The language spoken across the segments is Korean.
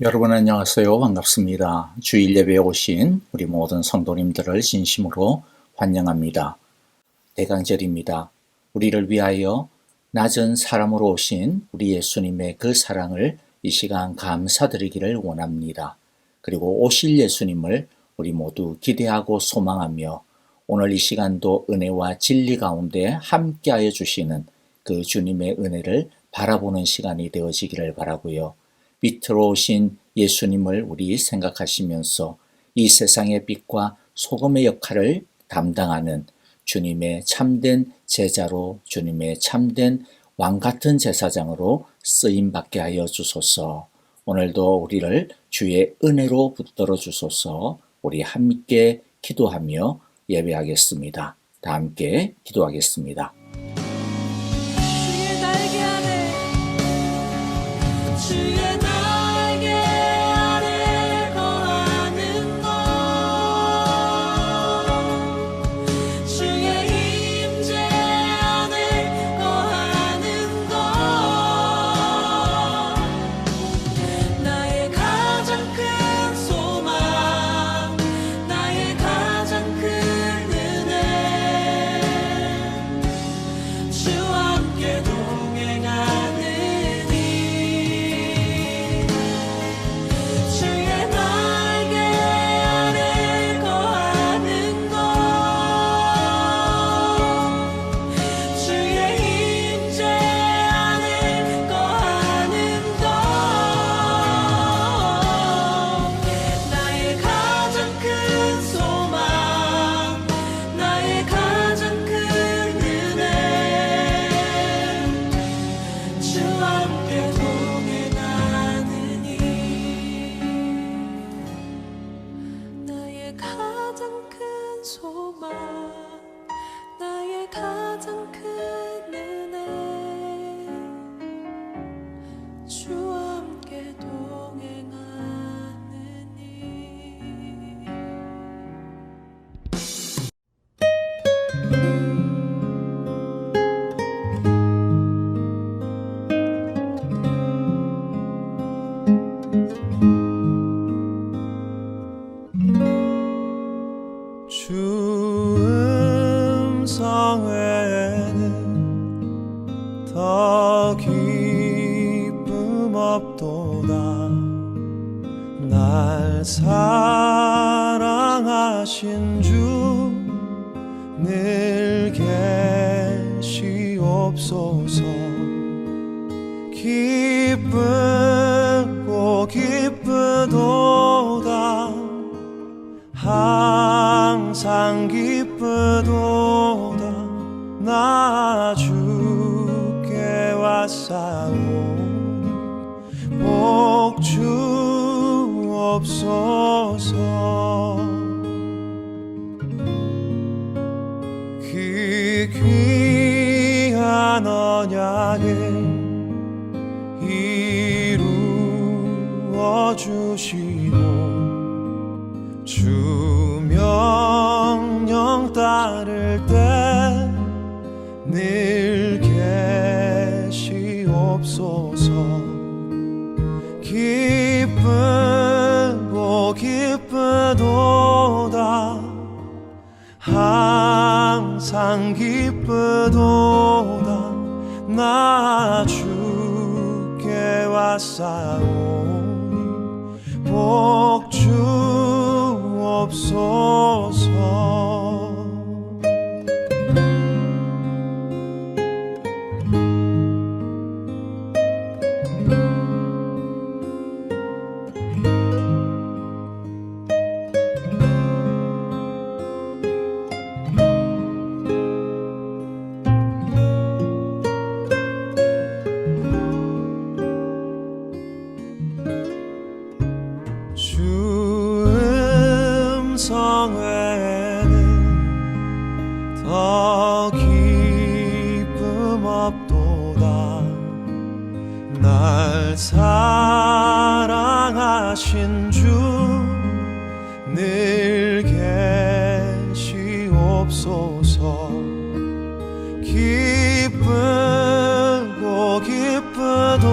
여러분 안녕하세요. 반갑습니다. 주일 예배에 오신 우리 모든 성도님들을 진심으로 환영합니다. 대강절입니다. 우리를 위하여 낮은 사람으로 오신 우리 예수님의 그 사랑을 이 시간 감사드리기를 원합니다. 그리고 오실 예수님을 우리 모두 기대하고 소망하며 오늘 이 시간도 은혜와 진리 가운데 함께하여 주시는 그 주님의 은혜를 바라보는 시간이 되어지기를 바라고요. 빛으로 오신 예수님을 우리 생각하시면서 이 세상의 빛과 소금의 역할을 담당하는 주님의 참된 제자로, 주님의 참된 왕같은 제사장으로 쓰임받게 하여 주소서. 오늘도 우리를 주의 은혜로 붙들어 주소서. 우리 함께 기도하며 예배하겠습니다. 다 함께 기도하겠습니다. 주의 날개 아래 거하는 것, 주의 임재 안에 거하는 것, 나의 가장 큰 소망, 나의 가장 큰 은혜, 주와 함께 동행하는 주의 날개 아래 거하는 것, 주의 임재 안에 거하는 것, 나의 가장 큰 소망, 나의 가장 큰 은혜, 주와 함께 동행하느니, 나의 가장 큰 소망, 나의 가장 큰 은혜, 주와 함께 동행하느니. 주 음성 외에는 더 기쁨 없도다. 날 사랑하신 주 늘 계시옵소서. 기쁘고 기쁘도다. 항상 기쁘도다. 나 주께 왔사오니 복 주옵소서. 그 귀한 언약을 이루어 주시고 주 명령 따를 때 늘 계시옵소서. 기쁘고 기쁘도다. 항상 기쁘도다. 나 주께 왔사오니 복 주옵소서. 주 음성 외에는 더 기쁨 없도다. 날 사랑하신 주 늘 계시옵소서. 기쁘고 기쁘도다.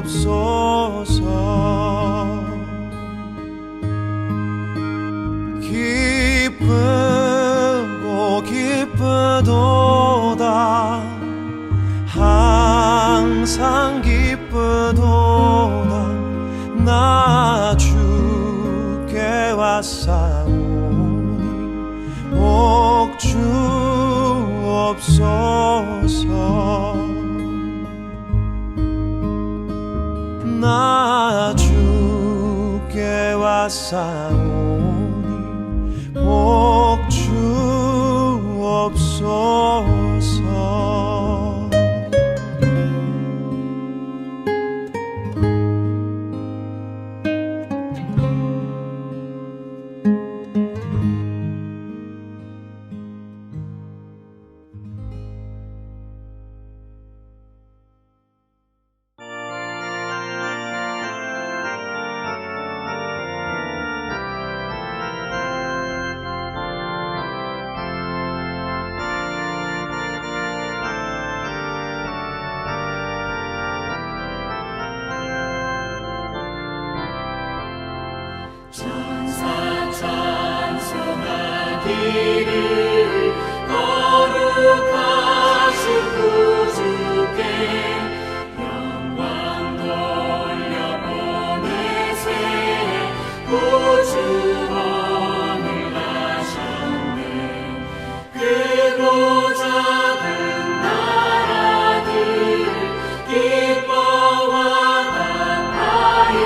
주옵소서. 기쁘고 기쁘도다 항상 기쁘도다 나 주께 왔사오니 복 주옵소서. 나 주께 왔사오니 복 주옵소서. 천사 찬송하기를 거룩하신 구주께 영광 돌려보내세. 구주원을 하셨네. 크고 작은 나라들 기뻐와 답하여라.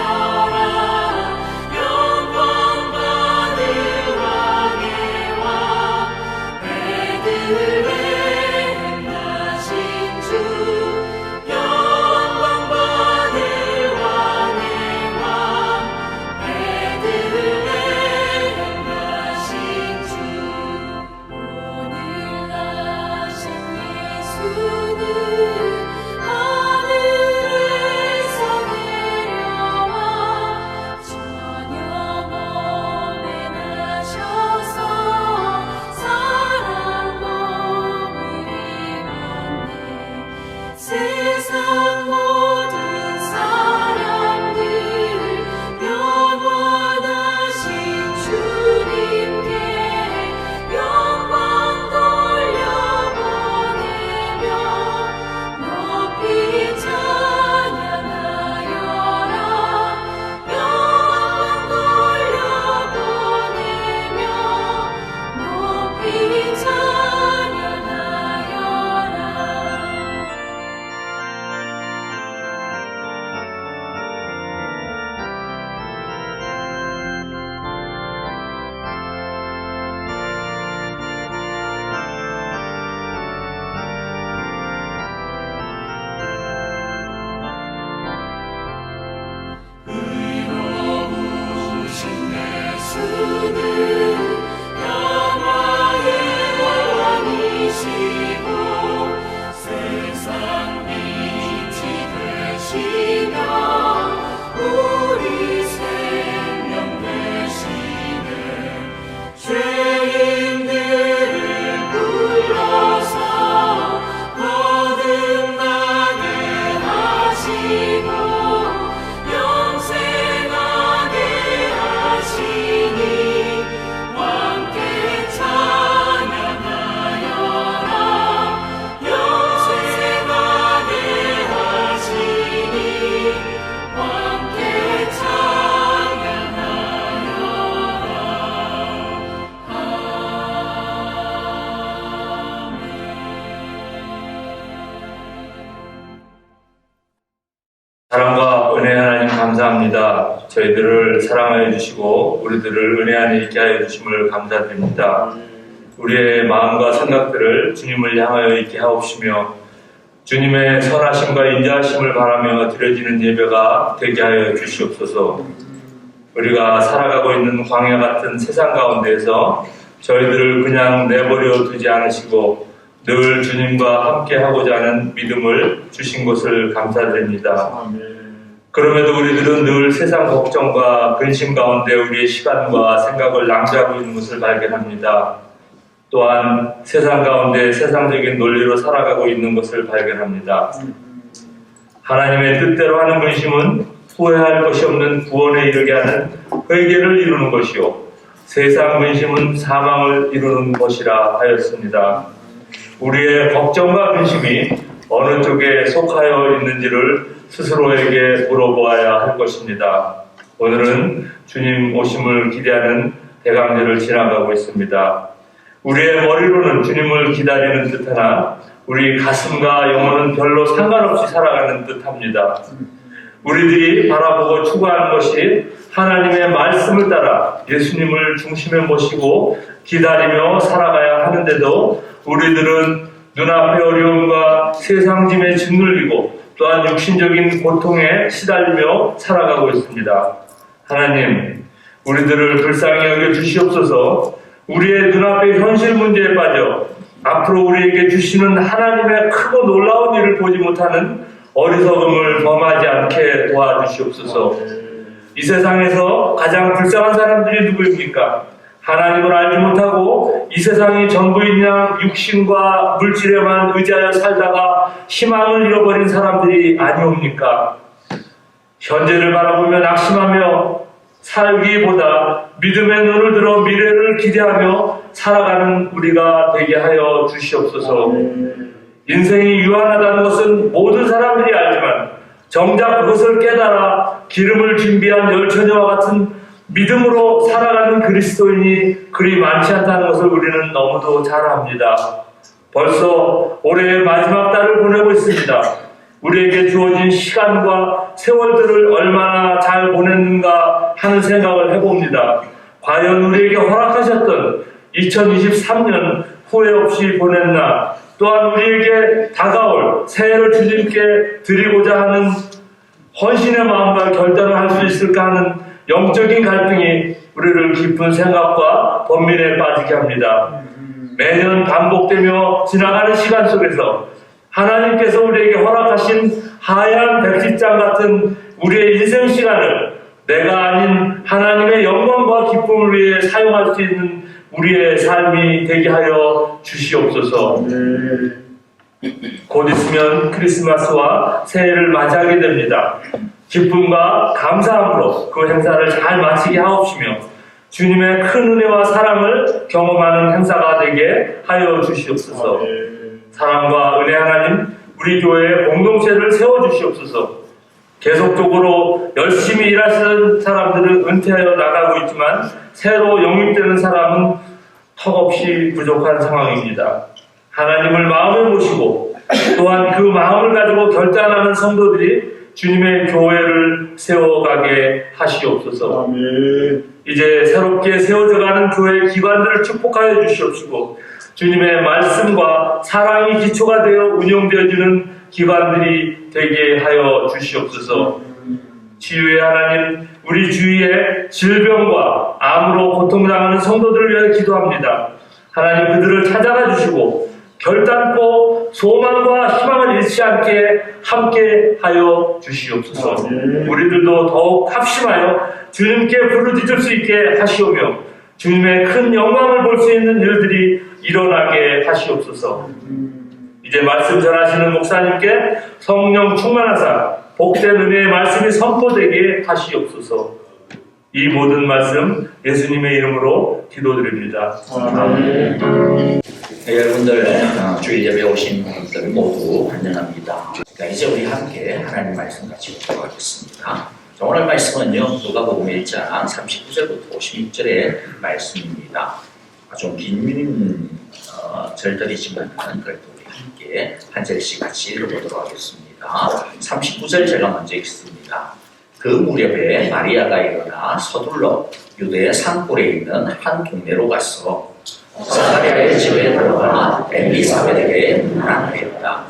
세상 모든 사람들 영원하신 주님께 영광 돌려보내며 높이 찬양하여라. 영광 돌려보내며 높이 찬양하여라. 의로우신 예수는 영화의 왕이시고 세상 빛이 되시며 우리 생명 되시네. 죄인들을 불러서 거듭나게 하시고 영생하게 하시니 함께 찬양하여라. 영생하게 하시니 함께 사랑과 은혜 하나님 감사합니다. 저희들을 사랑하여 주시고 우리들을 은혜 안에 있게 하여 주심을 감사드립니다. 우리의 마음과 생각들을 주님을 향하여 있게 하옵시며 주님의 선하심과 인자하심을 바라며 드려지는 예배가 되게 하여 주시옵소서. 우리가 살아가고 있는 광야 같은 세상 가운데에서 저희들을 그냥 내버려 두지 않으시고 늘 주님과 함께 하고자 하는 믿음을 주신 것을 감사드립니다. 그럼에도 우리들은 늘 세상 걱정과 근심 가운데 우리의 시간과 생각을 낭비하고 있는 것을 발견합니다. 또한 세상 가운데 세상적인 논리로 살아가고 있는 것을 발견합니다. 하나님의 뜻대로 하는 근심은 후회할 것이 없는 구원에 이르게 하는 회개를 이루는 것이요 세상 근심은 사망을 이루는 것이라 하였습니다. 우리의 걱정과 근심이 어느 쪽에 속하여 있는지를 스스로에게 물어보아야 할 것입니다. 오늘은 주님 오심을 기대하는 대강절을 지나가고 있습니다. 우리의 머리로는 주님을 기다리는 듯하나 우리 가슴과 영혼은 별로 상관없이 살아가는 듯합니다. 우리들이 바라보고 추구하는 것이 하나님의 말씀을 따라 예수님을 중심에 모시고 기다리며 살아가야 하는데도 우리들은 눈앞의 어려움과 세상짐에 짓눌리고 또한 육신적인 고통에 시달리며 살아가고 있습니다. 하나님, 우리들을 불쌍히 여겨 주시옵소서. 우리의 눈앞의 현실 문제에 빠져 앞으로 우리에게 주시는 하나님의 크고 놀라운 일을 보지 못하는 어리석음을 범하지 않게 도와주시옵소서. 이 세상에서 가장 불쌍한 사람들이 누구입니까? 하나님을 알지 못하고 이 세상이 전부인 양 육신과 물질에만 의지하여 살다가 희망을 잃어버린 사람들이 아니옵니까? 현재를 바라보며 낙심하며 살기보다 믿음의 눈을 들어 미래를 기대하며 살아가는 우리가 되게 하여 주시옵소서. 인생이 유한하다는 것은 모든 사람들이 알지만 정작 그것을 깨달아 기름을 준비한 열처녀와 같은 믿음으로 살아가는 그리스도인이 그리 많지 않다는 것을 우리는 너무도 잘 압니다. 벌써 올해의 마지막 달을 보내고 있습니다. 우리에게 주어진 시간과 세월들을 얼마나 잘 보냈는가 하는 생각을 해봅니다. 과연 우리에게 허락하셨던 2023년 후회 없이 보냈나? 또한 우리에게 다가올 새해를 주님께 드리고자 하는 헌신의 마음과 결단을 할 수 있을까 하는 영적인 갈등이 우리를 깊은 생각과 번민에 빠지게 합니다. 매년 반복되며 지나가는 시간 속에서 하나님께서 우리에게 허락하신 하얀 백지장 같은 우리의 인생 시간을 내가 아닌 하나님의 영광과 기쁨을 위해 사용할 수 있는 우리의 삶이 되게 하여 주시옵소서. 곧 있으면 크리스마스와 새해를 맞이하게 됩니다. 기쁨과 감사함으로 그 행사를 잘 마치게 하옵시며 주님의 큰 은혜와 사랑을 경험하는 행사가 되게 하여 주시옵소서. 사랑과 은혜 하나님, 우리 교회의 공동체를 세워주시옵소서. 계속적으로 열심히 일하시는 사람들은 은퇴하여 나가고 있지만 새로 영입되는 사람은 턱없이 부족한 상황입니다. 하나님을 마음에 모시고 또한 그 마음을 가지고 결단하는 성도들이 주님의 교회를 세워가게 하시옵소서. 이제 새롭게 세워져가는 교회 기관들을 축복하여 주시옵시고 주님의 말씀과 사랑이 기초가 되어 운영되어지는 기관들이 되게 하여 주시옵소서. 치유의 하나님, 우리 주위에 질병과 암으로 고통당하는 성도들을 위해 기도합니다. 하나님, 그들을 찾아가 주시고 결단코 소망과 희망을 잃지 않게 함께 하여 주시옵소서. 우리들도 더욱 합심하여 주님께 부르짖을 수 있게 하시오며 주님의 큰 영광을 볼 수 있는 일들이 일어나게 하시옵소서. 이제 말씀 전하시는 목사님께 성령 충만하사 복된 은혜의 말씀이 선포되게 하시옵소서. 이 모든 말씀 예수님의 이름으로 기도드립니다. 아멘. 네, 여러분들 주일 예배 오신 분들 모두 환영합니다. 자, 이제 우리 함께 하나님 말씀 같이 보도록 하겠습니다. 자, 오늘 말씀은요, 누가복음 1장 39절부터 56절의 말씀입니다. 좀 긴 절들이지만 그래도 우리 함께 한 절씩 같이 읽어보도록 하겠습니다. 39절 제가 먼저 읽습니다. 그 무렵에 마리아가 일어나 서둘러 유대 산골에 있는 한 동네로 갔어. 사가랴의 집에 들어가 엘리사벳에게 문안하였다.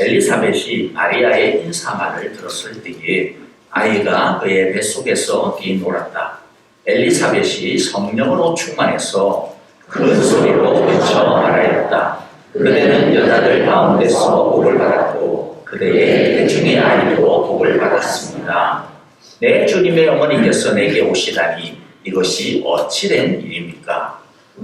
엘리사벳이 마리아의 인사말을 들었을 때에 아이가 그의 뱃속에서 뛰놀았다. 엘리사벳이 성령으로 충만해서 큰 소리로 외쳐 말하였다. 그대는 여자들 가운데서 복을 받았고 그대의 대중의 아이도 복을 받았습니다. 내 주님의 어머니께서 내게 오시다니 이것이 어찌 된 일입니까?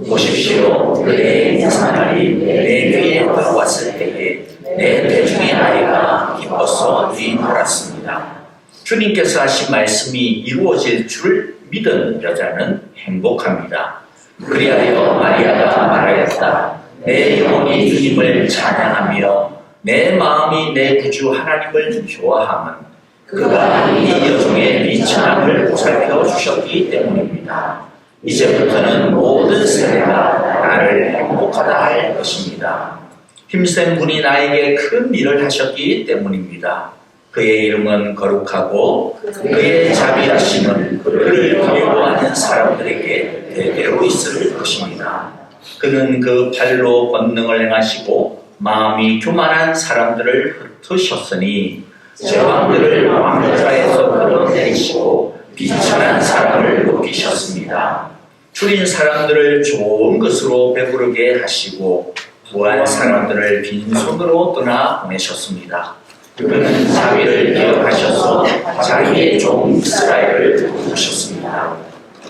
보십시오. 그대의 인사말이 내 귀에 들어왔을 때에 내 대중의 아이가 기뻐서 뛰놀았습니다. 주님께서 하신 말씀이 이루어질 줄 믿은 여자는 행복합니다. 그리하여 마리아가 말하였다. 내 영혼이 주님을 찬양하며 내 마음이 내 구주 하나님을 좋아함은 그가 이 여종의 미천함을 보살펴 주셨기 때문입니다. 이제부터는 모든 세대가 나를 행복하다 할 것입니다. 힘센 분이 나에게 큰 일을 하셨기 때문입니다. 그의 이름은 거룩하고 그의 자비하심은 그를 두려워하는 사람들에게 대대로 있을 것입니다. 그는 그 팔로 권능을 행하시고 마음이 교만한 사람들을 흩으셨으니 제왕들을 왕좌에서 끌어내리시고 비천한 사람을 높이셨습니다. 줄인 사람들을 좋은 것으로 배부르게 하시고 부한 사람들을 빈손으로 떠나 보내셨습니다. 그는 자비를 기억하셔서 자기의 종 이스라엘을 도우셨습니다.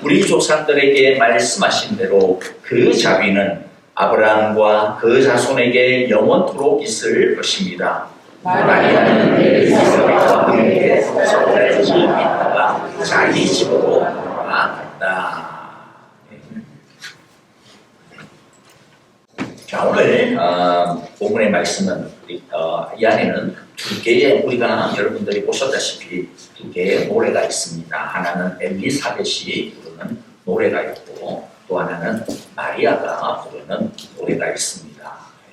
우리 조상들에게 말씀하신 대로 그 자비는 아브라함과 그 자손에게 영원토록 있을 것입니다. 마리아는 엘리사벳과 함께 서울에 있다가 자기 집으로 돌아갔다. 자, 오늘 본문의 말씀은 이 안에는 두 개의 우리가 여러분들이 보셨다시피 두 개의 노래가 있습니다. 하나는 엘리사벳이 부르는 노래가 있고 또 하나는 마리아가 부르는 노래가 있습니다.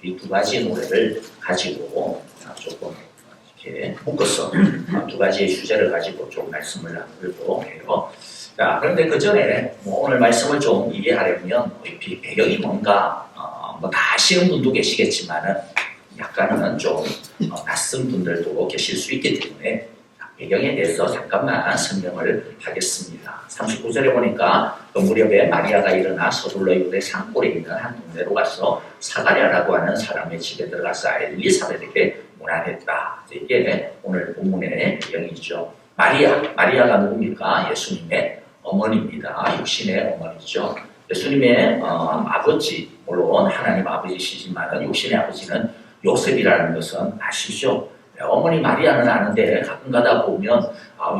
이 두 가지 노래를 가지고 조금 이렇게 묶어서 두 가지의 주제를 가지고 좀 말씀을 나누려고 해요. 자, 그런데 그 전에 오늘 말씀을 좀 이해하려면 배경이 뭔가 다 아시는 분도 계시겠지만은 약간은 좀 낯선 분들도 계실 수 있기 때문에 배경에 대해서 잠깐만 설명을 하겠습니다. 39절에 보니까 그 무렵에 마리아가 일어나 서둘러 유대 산골에 있는 한 동네로 가서 사가랴라고 하는 사람의 집에 들어가서 엘리사벳에게 문안했다. 이게 오늘 본문의 배경이죠. 마리아가 누굽니까? 예수님의 어머니입니다. 육신의 어머니죠. 예수님의 아버지, 물론 하나님 아버지시지만 육신의 아버지는 요셉이라는 것은 아시죠? 어머니 마리아는 아는데 가끔 가다 보면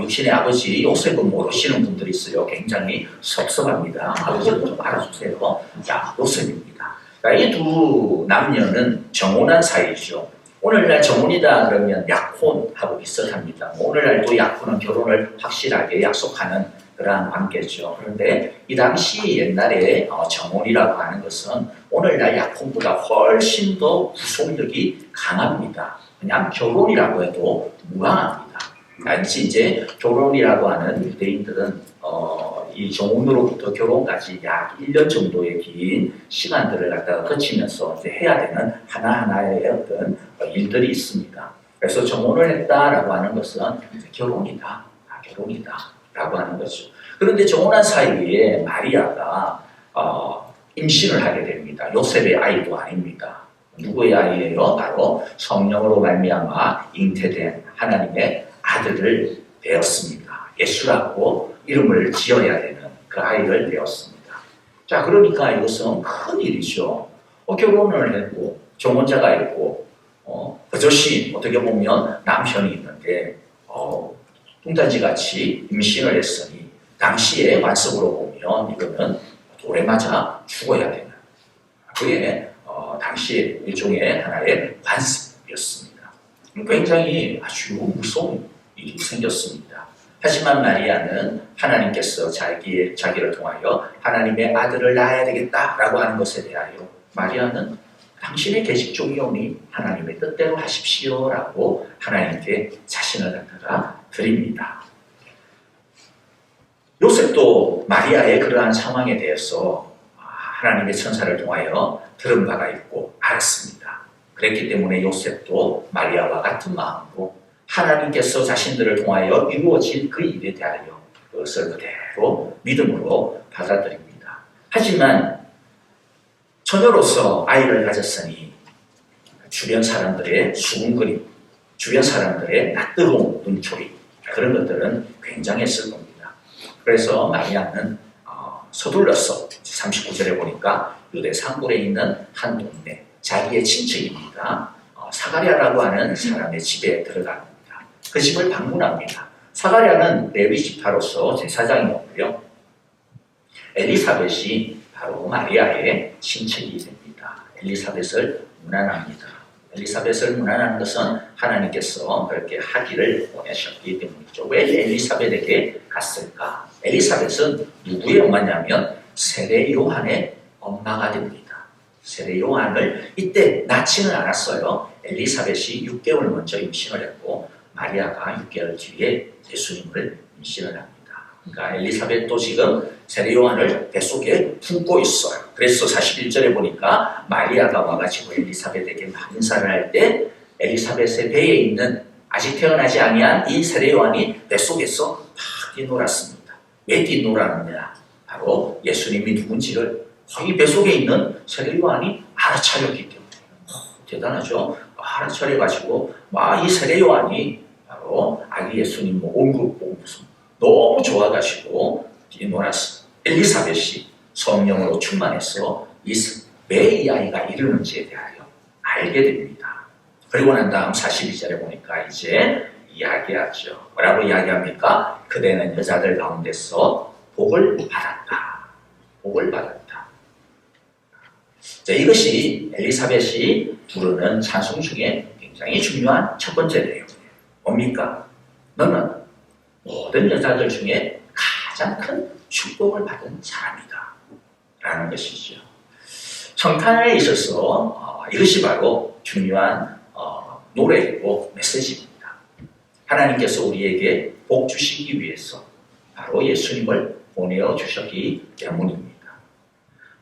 육신의 아버지 요셉은 모르시는 분들이 있어요. 굉장히 섭섭합니다. 아버지도 좀 알아주세요. 자, 요셉입니다. 이 두 남녀는 정혼한 사이죠. 오늘날 정혼이다 그러면 약혼하고 비슷합니다. 오늘날도 약혼은 결혼을 확실하게 약속하는 그러한 관계죠. 그런데 이 당시 옛날에 정혼이라고 하는 것은 오늘날 약혼보다 훨씬 더 구속력이 강합니다. 그냥 결혼이라고 해도 무방합니다. 단지 이제 결혼이라고 하는 유대인들은 이 정혼으로부터 결혼까지 약 1년 정도의 긴 시간들을 갖다가 거치면서 이제 해야 되는 하나하나의 어떤 일들이 있습니다. 그래서 정혼을 했다라고 하는 것은 결혼이다 라고 하는 거죠. 그런데 정혼한 사이에 마리아가 임신을 하게 됩니다. 요셉의 아이도 아닙니다. 누구의 아이예요? 바로 성령으로 말미암아 잉태된 하나님의 아들을 배웠습니다. 예수라고 이름을 지어야 되는 그 아이를 배웠습니다. 자, 그러니까 이것은 큰 일이죠. 결혼을 했고 정혼자가 있고 그것이 어떻게 보면 남편이 있는데 뚱딴지같이 임신을 했으니 당시의 관습으로 보면 이거는 돌에 맞아 죽어야 되는 그게 당시 일종의 하나의 관습이었습니다. 굉장히 아주 무서운 일이 생겼습니다. 하지만 마리아는 하나님께서 자기를 통하여 하나님의 아들을 낳아야 되겠다라고 하는 것에 대하여 마리아는 당신의 계집종이오니 하나님의 뜻대로 하십시오라고 하나님께 자신을 갖다가 드립니다. 요셉도 마리아의 그러한 상황에 대해서 하나님의 천사를 통하여 들은 바가 있고 알았습니다. 그랬기 때문에 요셉도 마리아와 같은 마음으로 하나님께서 자신들을 통하여 이루어질 그 일에 대하여 그것을 그대로 믿음으로 받아들입니다. 하지만 처녀로서 아이를 가졌으니 주변 사람들의 수군거림, 주변 사람들의 낯뜨거운 눈초리 그런 것들은 굉장했을 겁니다. 그래서 마리아는 서둘러서 39절에 보니까 유대 산골에 있는 한 동네 자기의 친척입니다. 사가랴라고 하는 사람의 집에 들어갑니다. 그 집을 방문합니다. 사가랴는 레위 지파로서 제사장이었고요. 엘리사벳이 바로 마리아의 친척이 됩니다. 엘리사벳을 문안합니다. 엘리사벳을 문안하는 것은 하나님께서 그렇게 하기를 원하셨기 때문이죠. 왜 엘리사벳에게 갔을까? 엘리사벳은 누구의 엄마냐면 세례 요한의 엄마가 됩니다. 세례 요한을 이때 낳지는 않았어요. 엘리사벳이 6개월 먼저 임신을 했고 마리아가 6개월 뒤에 예수님을 임신을 합니다. 그러니까 엘리사벳도 지금 세례 요한을 뱃속에 품고 있어요. 그래서 41절에 보니까 마리아가 와가지고 엘리사벳에게 인사를 할 때 엘리사벳의 배에 있는 아직 태어나지 아니한 이 세례 요한이 뱃속에서 막 뛰놀았습니다. 왜 뛰놀았느냐? 바로 예수님이 누군지를 거의 뱃속에 있는 세례 요한이 알아차렸기 때문에 대단하죠. 알아차려가지고 이 세례 요한이 바로 아기 예수님 얼굴 보고 무슨 너무 좋아가지고 뛰놀았어. 엘리사벳이 성령으로 충만해서 왜 이 아이가 이러는지에 대하여 알게 됩니다. 그리고 난 다음 42절에 보니까 이제 이야기하죠. 뭐라고 이야기합니까? 그대는 여자들 가운데서 복을 받았다. 복을 받았다. 자, 이것이 엘리사벳이 부르는 찬송 중에 굉장히 중요한 첫 번째 내용이에요. 뭡니까? 너는 모든 여자들 중에 가장 큰 축복을 받은 사람이다. 라는 것이죠. 성탄에 있어서 이것이 바로 중요한 노래이고 메시지입니다. 하나님께서 우리에게 복 주시기 위해서 바로 예수님을 보내주셨기 때문입니다.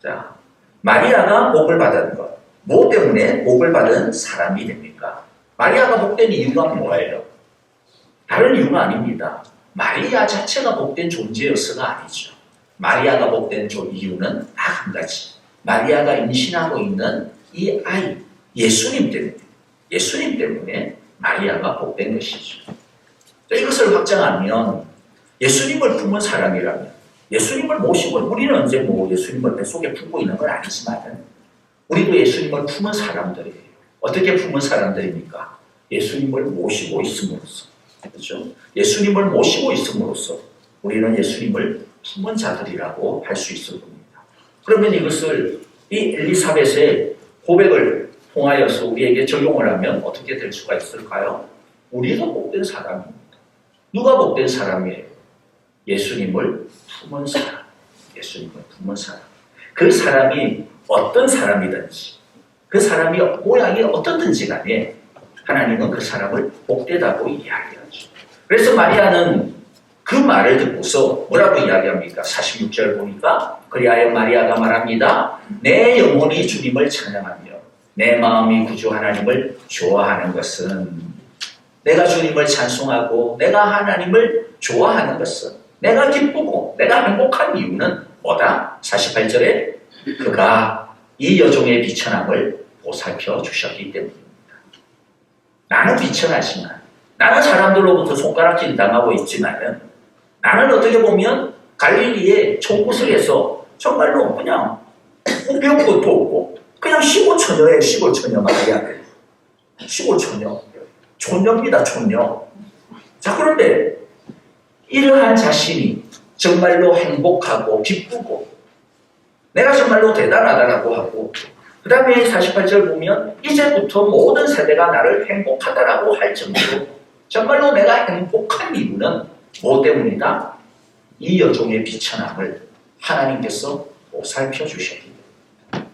자, 마리아가 복을 받은 것, 뭐 때문에 복을 받은 사람이 됩니까? 마리아가 복된 이유가 뭐예요? 다른 이유가 아닙니다. 마리아 자체가 복된 존재였어가 아니죠. 마리아가 복된 이유는 딱 한 가지. 마리아가 임신하고 있는 이 아이, 예수님 때문에 마리아가 복된 것이죠. 이것을 확장하면 예수님을 품은 사람이라면, 예수님을 모시고, 우리는 언제 예수님을 뱃속에 품고 있는 건 아니지만 우리도 예수님을 품은 사람들이에요. 어떻게 품은 사람들입니까? 예수님을 모시고 있음으로써. 그렇죠? 예수님을 모시고 있음으로써 우리는 예수님을 품은 자들이라고 할 수 있을 겁니다. 그러면 이것을 이 엘리사벳의 고백을 통하여서 우리에게 적용을 하면 어떻게 될 수가 있을까요? 우리도 복된 사람입니다. 누가 복된 사람이에요? 예수님을 품은 사람. 예수님을 품은 사람. 그 사람이 어떤 사람이든지, 그 사람이 모양이 어떻든지 간에 하나님은 그 사람을 복되다고 이야기하죠. 그래서 마리아는 그 말을 듣고서 뭐라고 이야기합니까? 46절 보니까 그리하여 마리아가 말합니다. 내 영혼이 주님을 찬양하며 내 마음이 구주 하나님을 좋아하는 것은, 내가 주님을 찬송하고 내가 하나님을 좋아하는 것은, 내가 기쁘고 내가 행복한 이유는 뭐다? 48절에 그가 이 여종의 비천함을 보살펴 주셨기 때문입니다. 나는 비천하지만, 나는 사람들로부터 손가락질 당하고 있지만, 나는 어떻게 보면 갈릴리의 총구슬에서 정말로 그냥 배운 것도 없고 그냥 시골 처녀예요. 시골 처녀 말이야. 시골 처녀. 촌녀입니다. 촌녀. 자, 그런데 이러한 자신이 정말로 행복하고 기쁘고 내가 정말로 대단하다라고 하고, 그 다음에 48절 보면 이제부터 모든 세대가 나를 행복하다라고 할 정도로 정말로 내가 행복한 이유는 뭐 때문이다? 이 여종의 비천함을 하나님께서 보살펴 주셨기 때문이다.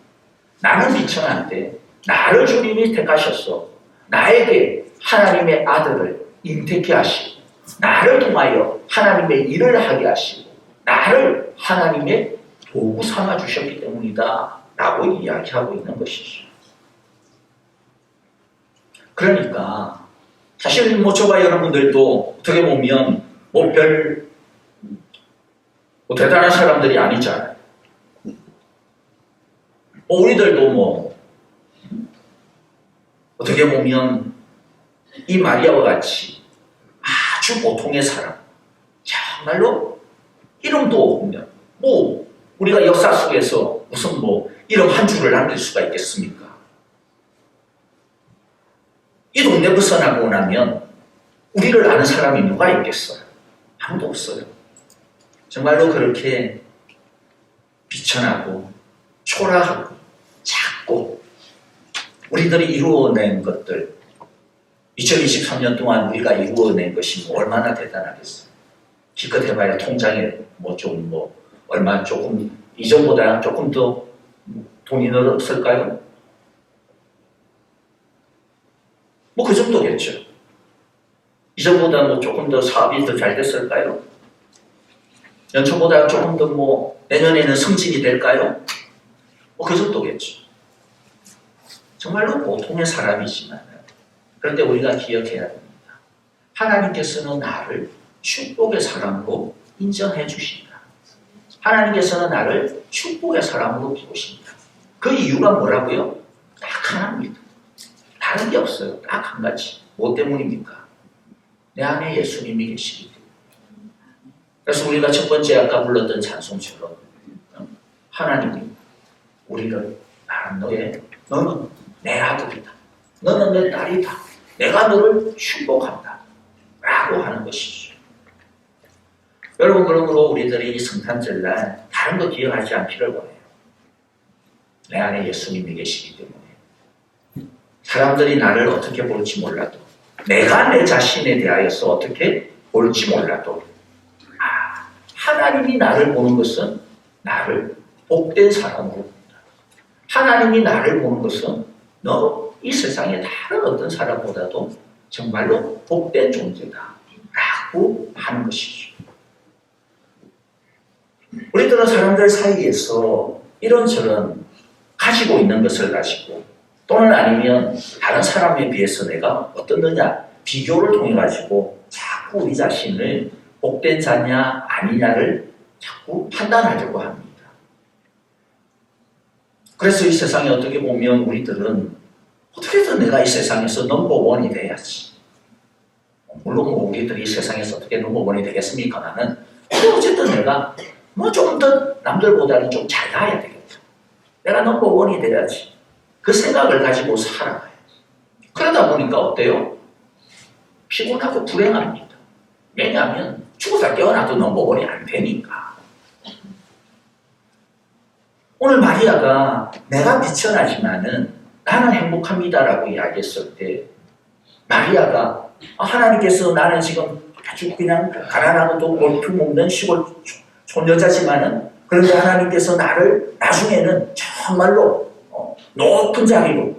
나는 비천한데 나를 주님이 택하셔서 나에게 하나님의 아들을 인택케 하시고 나를 통하여 하나님의 일을 하게 하시고 나를 하나님의 도구 삼아 주셨기 때문이다 라고 이야기하고 있는 것이죠. 그러니까 사실 저와 여러분들도 어떻게 보면 대단한 사람들이 아니잖아요. 우리들도 어떻게 보면 이 마리아와 같이 아주 보통의 사람, 정말로 이름도 없으면 우리가 역사 속에서 무슨 이름 한 줄을 남길 수가 있겠습니까? 이 동네 벗어나고 나면 우리를 아는 사람이 누가 있겠어요? 아무도 없어요. 정말로 그렇게 비천하고 초라하고 작고 우리들이 이루어낸 것들 2023년 동안 우리가 이루어낸 것이 뭐 얼마나 대단하겠어요. 기껏 해봐야 통장에 얼마 조금 이전보다 조금 더 돈이 늘었을까요? 뭐 그 정도겠죠. 이전보다 뭐 조금 더 사업이 더 잘 됐을까요? 연초보다 조금 더 내년에는 승진이 될까요? 뭐 그 정도겠죠. 정말로 보통의 사람이지만 그런데 우리가 기억해야 됩니다. 하나님께서는 나를 축복의 사람으로 인정해 주신다. 하나님께서는 나를 축복의 사람으로 보신다. 그 이유가 뭐라고요? 딱 하나입니다. 다른 게 없어요. 딱 한 가지. 뭐 때문입니까? 내 안에 예수님이 계시기 때문에. 그래서 우리가 첫 번째 아까 불렀던 찬송처럼 하나님이 우리를 너는 내 아들이다. 너는 내 딸이다. 내가 너를 축복한다. 라고 하는 것이죠. 여러분 그러므로 우리들이 이 성탄절날 다른 거 기억하지 않기를 원해요. 내 안에 예수님이 계시기 때문에 사람들이 나를 어떻게 볼지 몰라도 내가 내 자신에 대하여서 어떻게 볼지 몰라도 하나님이 나를 보는 것은 나를 복된 사람으로 본다. 하나님이 나를 보는 것은 너 이 세상에 다른 어떤 사람보다도 정말로 복된 존재다 라고 하는 것이죠. 우리들은 사람들 사이에서 이런저런 가지고 있는 것을 가지고 또는 아니면 다른 사람에 비해서 내가 어떻느냐 비교를 통해 가지고 자꾸 우리 자신을 복된 자냐 아니냐를 자꾸 판단하려고 합니다. 그래서 이 세상에 어떻게 보면 우리들은 어떻게든 내가 이 세상에서 넘버원이 돼야지. 물론 우리들이 이 세상에서 어떻게 넘버원이 되겠습니까? 나는 어쨌든 내가 조금 더 남들보다는 좀 잘 나야 되겠다. 내가 넘버원이 돼야지. 그 생각을 가지고 살아가야지. 그러다 보니까 어때요? 피곤하고 불행합니다. 왜냐하면 죽어서 깨어나도 넘버원이 안 되니까. 오늘 마리아가 내가 비천하지만은 나는 행복합니다라고 이야기했을 때 마리아가 하나님께서 나는 지금 아주 그냥 가난하고 골프 먹는 시골 촌여자지만은 그런데 하나님께서 나를 나중에는 정말로 높은 자리로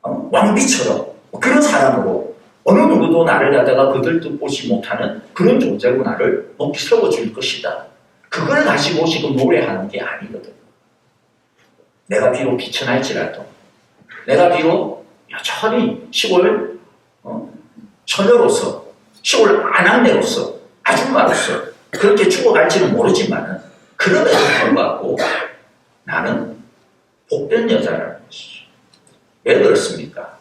왕비처럼 그런 사람으로 어느 누구도 나를 갖다가 그들 뜻보지 못하는 그런 존재로 나를 높이 세워줄 것이다. 그걸 가지고 지금 노래하는 게 아니거든. 내가 비록 비천할지라도 내가 비록 여전히 시골 처녀로서 시골 아낙네로서 아줌마로서 그렇게 죽어갈지는 모르지만은 그럼에도 불구하고 나는 복된 여자라는 것이죠. 왜 그렇습니까?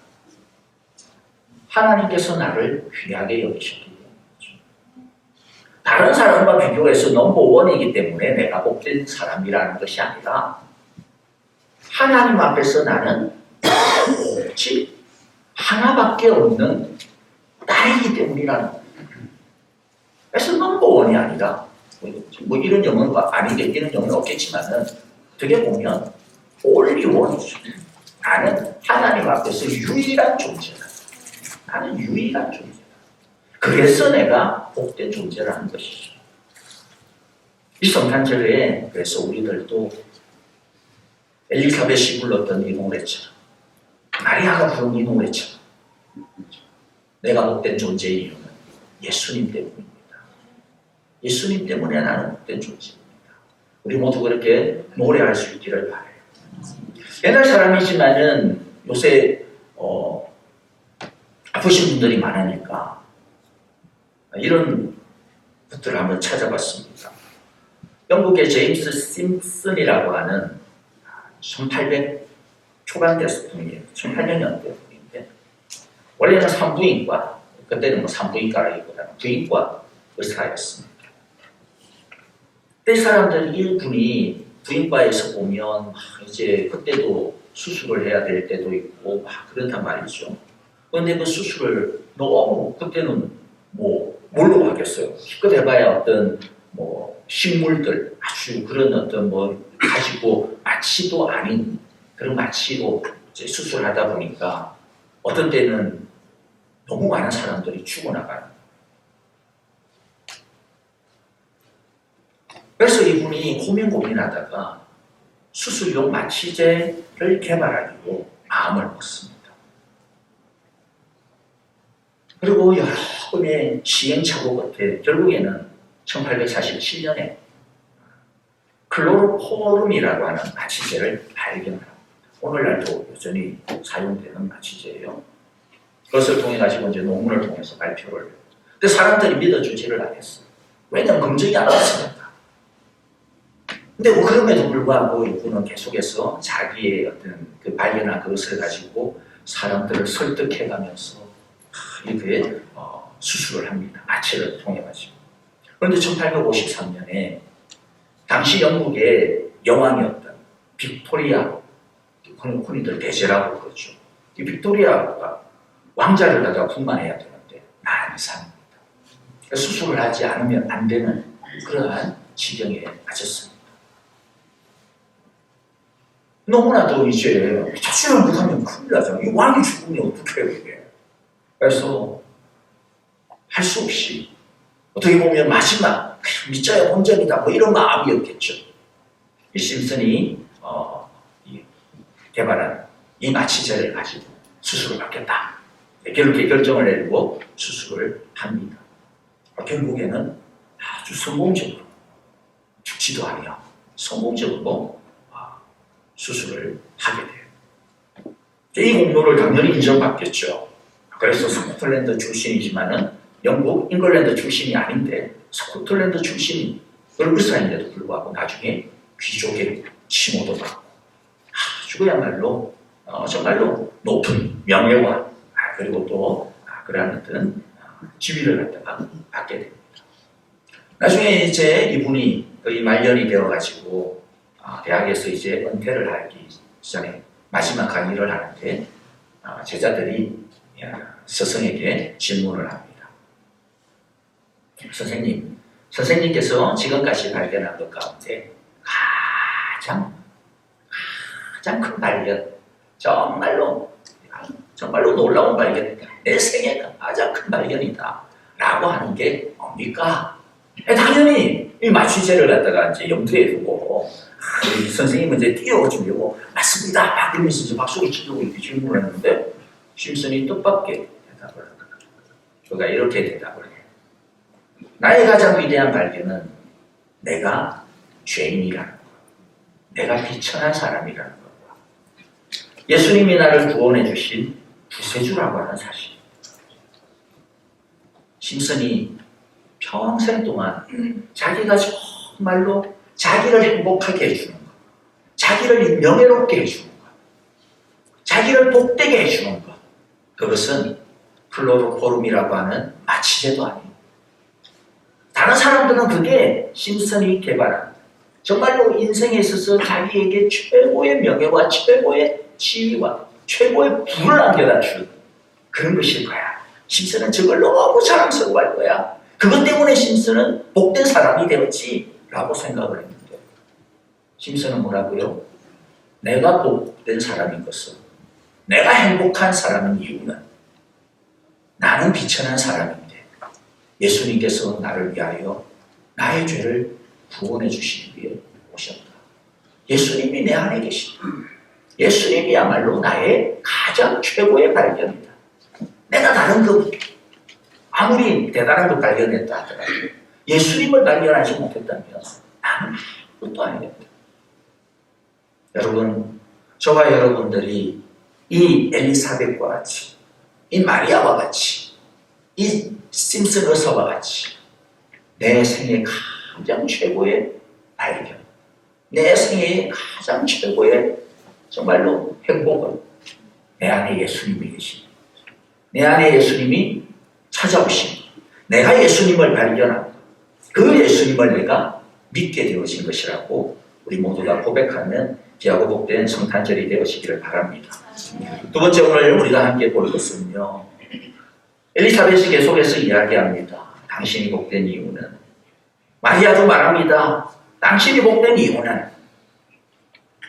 하나님께서 나를 귀하게 여기셨기 때문이죠. 다른 사람과 비교해서 넘버원이기 때문에 내가 복된 사람이라는 것이 아니라 하나님 앞에서 나는 오직 하나밖에 없는 딸이기 때문이라는 거예요. 그래서 넘버원이 아니라 이런 영어가 아니게 이런 영어는 없겠지만은 어떻게 보면 only one이죠. 나는 하나님 앞에서 유일한 존재다. 나는 유일한 존재다. 그래서 내가 복된 존재라는 것이죠. 이 성탄절에 그래서 우리들도 엘리사벳이 불렀던 이 노래처럼 마리아가 부른 이 노래처럼 내가 복된 존재의 이유는 예수님 때문입니다. 예수님 때문에 나는 복된 존재입니다. 우리 모두 그렇게 노래할 수 있기를 바라요. 옛날 사람이지만은 요새 아프신 분들이 많으니까 이런 것들을 한번 찾아봤습니다. 영국의 제임스 심슨이라고 하는 1800 초반 됐을 분이에요. 1800년대 분인데 원래는 산부인과 그때는 산부인과라기보다는 부인과 의사였습니다. 그때 사람들이 이분이 부인과에서 보면 이제 그때도 수술을 해야 될 때도 있고 막 그렇단 말이죠. 그런데 그 수술을 너무 그때는 뭐 뭘로 하겠어요? 기껏 해봐야 어떤 뭐 식물들 아주 그런 어떤 뭐 가지고 마취도 아닌 그런 마취로 이제 수술하다 보니까 어떤 때는 너무 많은 사람들이 죽어나가요. 그래서 이분이 고민하다가 수술용 마취제를 개발하려고 마음을 먹습니다. 그리고 여러 번의 시행착오 끝에 결국에는 1847년에 클로로포름이라고 하는 마취제를 발견합니다. 오늘날도 여전히 사용되는 마취제예요. 그것을 통해 가지고 이제 논문을 통해서 발표를 해요. 근데 사람들이 믿어주지를 않았어요. 왜냐하면 검증이 안 됐으니까. 근데 뭐 그럼에도 불구하고 이분은 계속해서 자기의 어떤 그 발견한 그것을 가지고 사람들을 설득해가면서 이렇게 수술을 합니다. 마취를 통해 가지고. 그런데 1853년에 당시 영국의 여왕이었던 빅토리아 혼인들 대제라고 그러죠. 이 빅토리아가 왕자를 갖다가 풍만해야 되는데 많이 삽니다. 수술을 하지 않으면 안 되는 그러한 지경에 빠졌습니다. 너무나도 이제 수술을 못하면 큰일 나잖아요. 이 왕이 죽으면 어떻게 해요 이게. 그래서 할 수 없이 어떻게 보면 마지막 믿자야 혼전이다 뭐 이런 마음이었겠죠. 이 심슨이 개발한 이 마취제를 가지고 수술을 받겠다. 이렇게 결정을 내리고 수술을 합니다. 결국에는 아주 성공적으로 죽지도 않아요. 성공적으로 수술을 하게 돼요. 이 공로를 당연히 인정받겠죠. 그래서 스코틀랜드 출신이지만은 영국, 잉글랜드 출신이 아닌데 스코틀랜드 출신인 의사인데도 불구하고 나중에 귀족의 칭호도 받고 아주 그야말로 정말로 높은 명예와 그리고 또 그러한 어떤 지위를 갖다가 받게 됩니다. 나중에 이제 이분이 거의 말년이 되어가지고 대학에서 이제 은퇴를 하기 전에 마지막 강의를 하는데 제자들이 스승에게 질문을 합니다. 선생님께서 지금까지 발견한 것 가운데 가장 큰 발견, 정말로 놀라운 발견이다. 내 생애 가장 큰 발견이다. 라고 하는 게 뭡니까? 당연히 이 마취제를 갖다가 이제 염두에 두고 이 선생님은 이제 띄워주려고 맞습니다. 막 이러면서 이제 박수를 치려고 이렇게 질문을 했는데 심슨이 뜻밖의 대답을 합니다. 그가 이렇게 대답을 해요. 나의 가장 위대한 발견은 내가 죄인이라는 것, 내가 비천한 사람이라는 것, 예수님이 나를 구원해 주신 구세주라고 하는 사실. 심슨이 평생 동안 자기가 정말로 자기를 행복하게 해주는 것, 자기를 명예롭게 해주는 것, 자기를 복되게 해주는 것, 그것은 클로로포름이라고 하는 마취제도 아닙니다. 다른 사람들은 그게 심슨이 개발한 정말로 인생에 있어서 자기에게 최고의 명예와 최고의 지위와 최고의 부를 안겨다 준 그런 것일 거야. 심슨은 저걸 너무 자랑스러워할 거야. 그것 때문에 심슨은 복된 사람이 되었지 라고 생각을 했는데 심슨은 뭐라고요? 내가 복된 사람인 것은, 내가 행복한 사람인 이유는 나는 비천한 사람인데 예수님께서 나를 위하여 나의 죄를 구원해 주시기 위해 오셨다. 예수님이 내 안에 계시다. 예수님이야말로 나의 가장 최고의 발견이다. 내가 다른 아무리 대단한 걸 발견했다 하더라도 예수님을 발견하지 못했다면 나는 아무것도 아니겠다. 여러분, 저와 여러분들이 이 엘리사벳과 같이, 이 마리아와 같이, 이 심슨 의사와 같이 내 생애 가장 최고의 발견, 내 생애의 가장 최고의 정말로 행복은 내 안에 예수님이 계십니다. 내 안에 예수님이 찾아오신, 내가 예수님을 발견하고 그 예수님을 내가 믿게 되어진 것이라고 우리 모두가 고백하는 귀하고 복된 성탄절이 되어지기를 바랍니다. 두 번째, 오늘 우리가 함께 볼 것은요, 엘리사벳이 계속해서 이야기합니다. 당신이 복된 이유는, 마리아도 말합니다. 당신이 복된 이유는,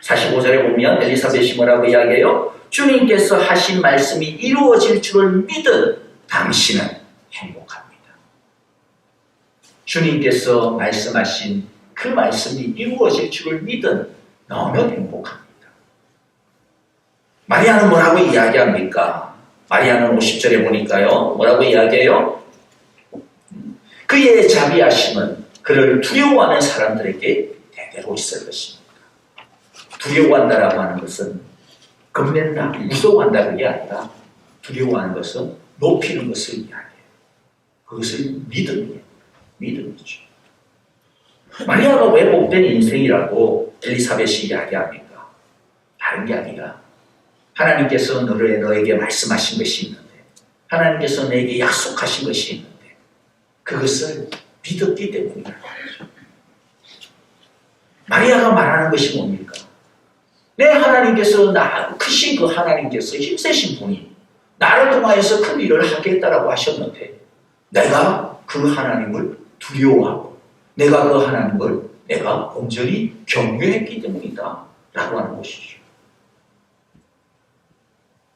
45절에 보면 엘리사벳이 뭐라고 이야기해요? 주님께서 하신 말씀이 이루어질 줄을 믿은 당신은 행복합니다. 주님께서 말씀하신 그 말씀이 이루어질 줄을 믿은 너무 행복합니다. 마리아는 뭐라고 이야기합니까? 마리아는 50절에 보니까요, 뭐라고 이야기해요? 그의 자비하심은 그를 두려워하는 사람들에게 대대로 있을 것입니다. 두려워한다라고 하는 것은 겁낸다, 무서워한다 그게 아니라 두려워하는 것은 높이는 것을 이야기해요. 그것을 믿음이에요. 믿음이죠. 마리아가 왜 복된 인생이라고 엘리사벳이 이야기합니까? 다른 게 아니라 하나님께서 너에게 말씀하신 것이 있는데, 하나님께서 내게 약속하신 것이 있는데 그것을 믿었기 때문이라는 거죠. 마리아가 말하는 것이 뭡니까? 내 하나님께서, 크신 그 하나님께서, 힘세신 분이 나를 통하여서 큰 일을 하겠다라고 하셨는데 내가 그 하나님을 두려워하고 내가 그 하나님을 내가 온전히 경외했기 때문이다 라고 하는 것이죠.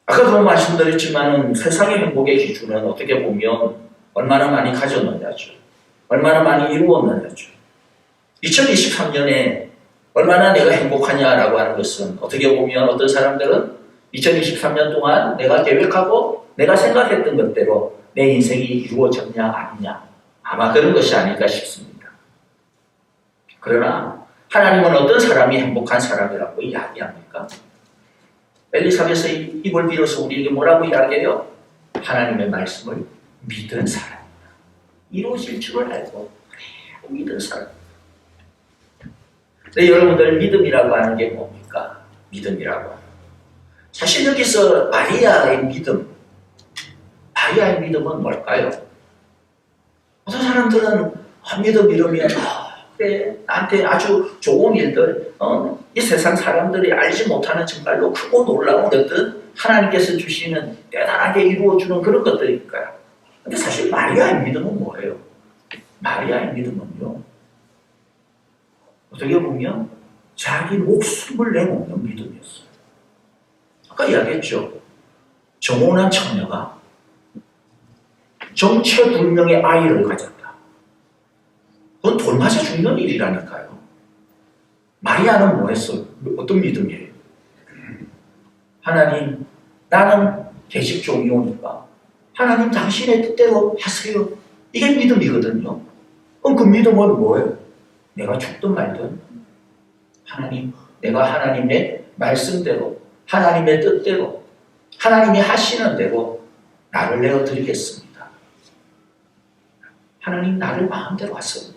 아까도 말씀드렸지만 세상의 행복의 기준은 어떻게 보면 얼마나 많이 가졌느냐죠. 얼마나 많이 이루었느냐죠. 2023년에 얼마나 내가 행복하냐라고 하는 것은 어떻게 보면 어떤 사람들은 2023년 동안 내가 계획하고 내가 생각했던 것대로 내 인생이 이루어졌냐 아니냐, 아마 그런 것이 아닐까 싶습니다. 그러나 하나님은 어떤 사람이 행복한 사람이라고 이야기합니까? 엘리사벳의 입을 빌어서 우리에게 뭐라고 이야기해요? 하나님의 말씀을 믿은 사람이다. 이루어질 줄을 알고 믿은 사람. 네, 여러분들 믿음이라고 하는 게 뭡니까? 믿음이라고 하는 거. 사실 여기서 마리아의 믿음은 뭘까요? 어떤 사람들은 믿음 이러면 그래, 나한테 아주 좋은 일들, 이 세상 사람들이 알지 못하는 정말로 크고 놀라운 어떤 하나님께서 주시는 대단하게 이루어주는 그런 것들일까요? 근데 사실 마리아의 믿음은 뭐예요? 마리아의 믿음은요, 어떻게 보면 자기 목숨을 내놓는 믿음이었어요. 아까 이야기했죠. 정혼한 처녀가 정체불명의 아이를 가졌다. 그건 돌 맞아 죽는 일이라니까요. 마리아는 뭐 했어? 어떤 믿음이에요? 하나님, 나는 계집종이오니까 하나님 당신의 뜻대로 하세요. 이게 믿음이거든요. 그럼 그 믿음은 뭐예요? 내가 죽든 말든 하나님, 내가 하나님의 말씀대로, 하나님의 뜻대로, 하나님이 하시는 대로 나를 내어드리겠습니다. 하나님, 나를 마음대로 하세요.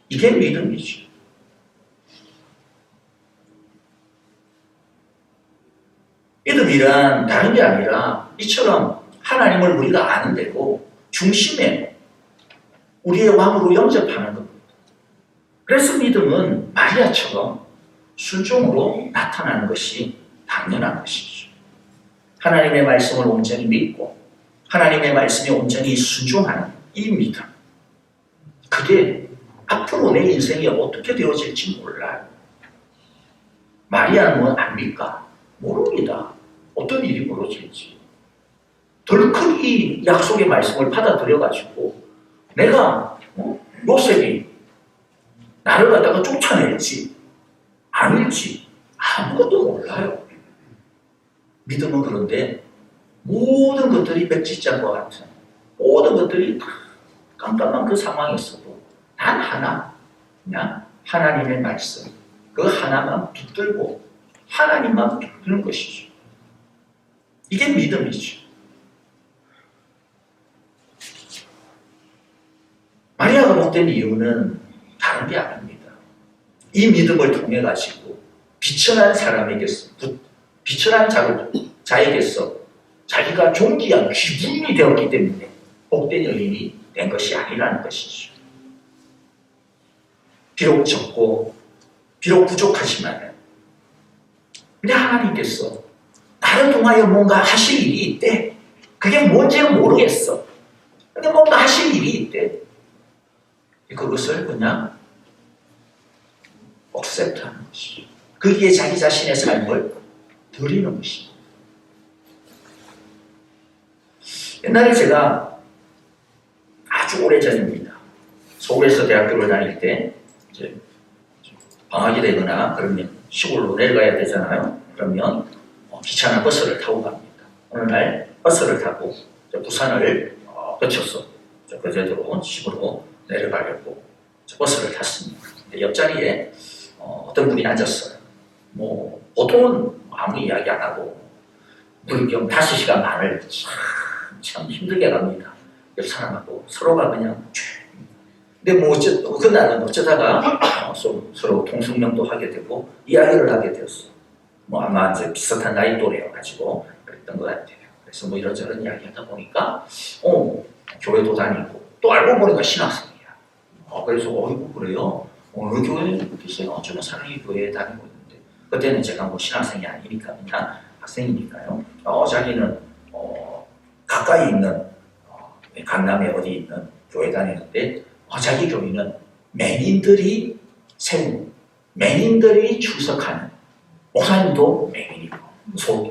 이게 믿음이죠. 믿음이란 다른 게 아니라 이처럼 하나님을 우리가 아는 대로 중심에 우리의 왕으로 영접하는 겁니다. 그래서 믿음은 마리아처럼 순종으로 나타나는 것이 당연한 것이죠. 하나님의 말씀을 온전히 믿고 하나님의 말씀에 온전히 순종하는 이 믿음, 그게 앞으로 내 인생이 어떻게 되어질지 몰라요. 마리아는 압니까? 모릅니다. 어떤 일이 벌어질지. 덜컥 이 약속의 말씀을 받아들여가지고 내가 요셉이 나를 갖다가 쫓아낼지 아닐지 아무것도 몰라요. 믿음은 그런데 모든 것들이 백지장과 같은 모든 것들이 깜깜한 그 상황에서도 단 하나, 그냥 하나님의 말씀, 그 하나만 붙들고 하나님만 붙드는 것이죠. 이게 믿음이죠. 마리아가 복된 이유는 다른 게 아닙니다. 이 믿음을 통해 가지고 비천한 사람에게서, 비천한 자에게서 자기가 존귀한 귀분이 되었기 때문에 복된 여인이 된 것이 아니라는 것이죠. 비록 적고 비록 부족하지만 근데 하나님께서 나를 통하여 뭔가 하실 일이 있대. 그게 뭔지는 모르겠어. 근데 뭔가 하실 일이 있대. 그것을 그냥 억셉트하는 것이죠. 거기에 자기 자신의 삶을 드리는 것입니다. 옛날에 제가 아주 오래전입니다. 서울에서 대학교를 다닐 때 이제 방학이 되거나 그러면 시골로 내려가야 되잖아요. 그러면 기차나 버스를 타고 갑니다. 어느 날 버스를 타고 부산을 거쳐서 그제대로 집으로 내려가려고 버스를 탔습니다. 옆자리에 어떤 분이 앉았어요. 뭐 보통은 아무 이야기 안 하고 물경 5시간 반을 참 힘들게 갑니다. 옆 사람하고 서로가 그냥 근데 뭐 그날은 어쩌다가 서로 통성명도 하게 되고 이야기를 하게 되었어. 뭐 아마 이제 비슷한 나이 또래여가지고 그랬던 것 같아요. 그래서 뭐 이런저런 이야기하다 보니까 교회도 다니고 또 알고 보니까 신학생이야. 그래서 이거 그래요? 어느 교회에 계세요? 저는 사랑의 교회에 다니고 있는데 그때는 제가 뭐 신학생이 아니니까 그냥 학생이니까요. 자기는 가까이 있는 강남에 어디 있는 교회 다니는데 자기 교회는 맹인들이 맹인들이 출석하는 목사님도 맹인이고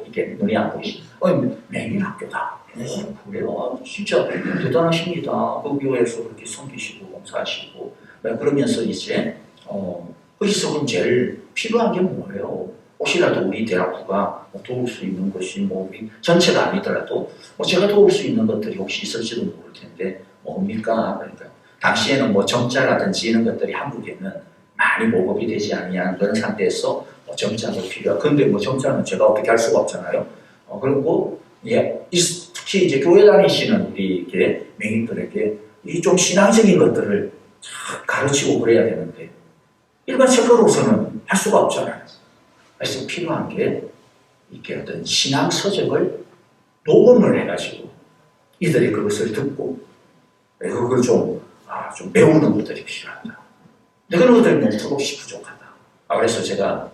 이게 눈이 안 보이시. 맹인 학교다. 그래요? 진짜 대단하십니다. 그 교회에서 그렇게 섬기시고 봉사하시고 그러면서 이제 거기서 그럼 제일 필요한 게 뭐예요? 혹시라도 우리 대학부가 도울 수 있는 것이 뭐 우리 전체가 아니더라도 제가 도울 수 있는 것들이 혹시 있을지도 모를 텐데 뭡니까? 그러니까 당시에는 뭐 정자라든지 이런 것들이 한국에는 많이 보급이 되지 않는 그런 상태에서 정자가 필요하. 근데 뭐 정자는 제가 어떻게 할 수가 없잖아요. 그리고 특히 이제 교회 다니시는 우리 이렇게 맹인들에게 이 좀 신앙적인 것들을 가르치고 그래야 되는데 일반 책으로서는 할 수가 없잖아요. 그래서 필요한 게 이렇게 어떤 신앙 서적을 녹음을 해가지고 이들이 그것을 듣고 그걸 좀 배우는 것들이 필요하다. 근데 그런 것들이 너무 턱없이 부족하다. 그래서 제가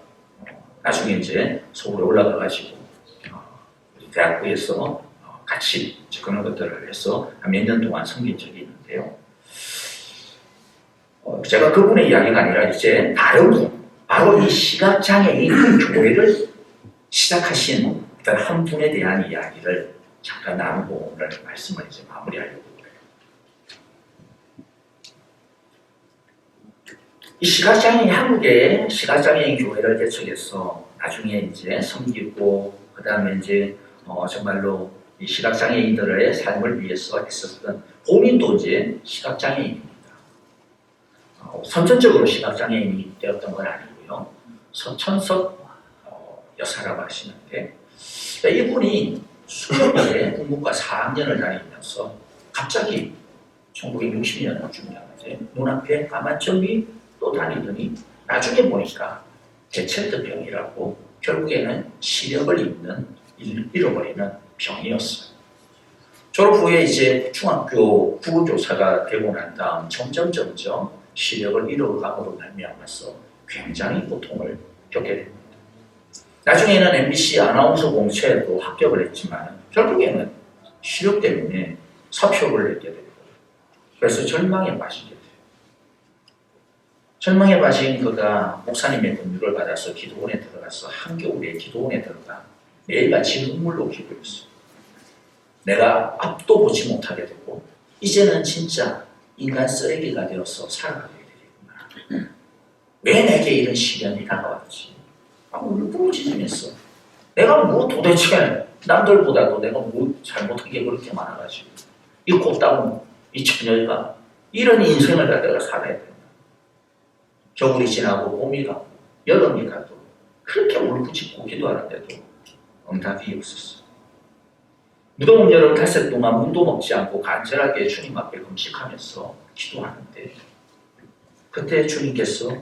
나중에 이제 서울에 올라가가지고 우리 대학부에서 같이 그런 것들을 해서 한 몇 년 동안 섬긴 적이 있는데요. 제가 그분의 이야기가 아니라 이제 다른 분, 바로 이 시각장애인 교회를 시작하신 어떤 한 분에 대한 이야기를 잠깐 나누고 오늘 말씀을 이제 마무리하려고 해요. 이 시각장애인 한국의 시각장애인 교회를 개척해서 나중에 이제 섬기고 그 다음에 이제 정말로 이 시각장애인들의 삶을 위해서 했었던 본인도 이제 시각장애인입니다. 선천적으로 시각장애인이 되었던 건 아니고요. 서천석 여사라고 하시는데 이분이 수련회에 국문과 4학년을 다니면서 갑자기 1960년쯤이었는데 눈앞에 까만점이 또 다니더니 나중에 보니까 게첼트병이라고 결국에는 시력을 잃어버리는 병이었어요. 졸업 후에 이제 중학교 국어교사가 되고 난 다음 점점 시력을 잃어감으로 말미암아서 굉장히 고통을 겪게 됩니다. 나중에는 MBC 아나운서 공채에도 합격을 했지만 결국에는 시력 때문에 사표를 냈게 됩니다. 그래서 절망에 빠지게 돼요. 절망에 빠진 그가 목사님의 권유를 받아서 기도원에 들어가서 한겨울에 기도원에 들어가 매일같이 눈물로 기도했어요. 내가 앞도 보지 못하게 되고 이제는 진짜 인간 쓰레기가 되어서 살아가게 되겠구나. 왜 내게 이런 시련이 다가왔지? 울부짖으면서 내가 뭐 도대체 남들보다도 내가 뭐 잘못한 게 그렇게 많아가지고 이 꽃다운 이 처녀가 이런 인생을 갖다가 살아야 된다. 겨울이 지나고 봄이 가고 여름이 가도 그렇게 울부짖고 기도하는데도 응답이 없었어. 무더운 여름 닷새 동안 물도 먹지 않고 간절하게 주님 앞에 금식하면서 기도하는데 그때 주님께서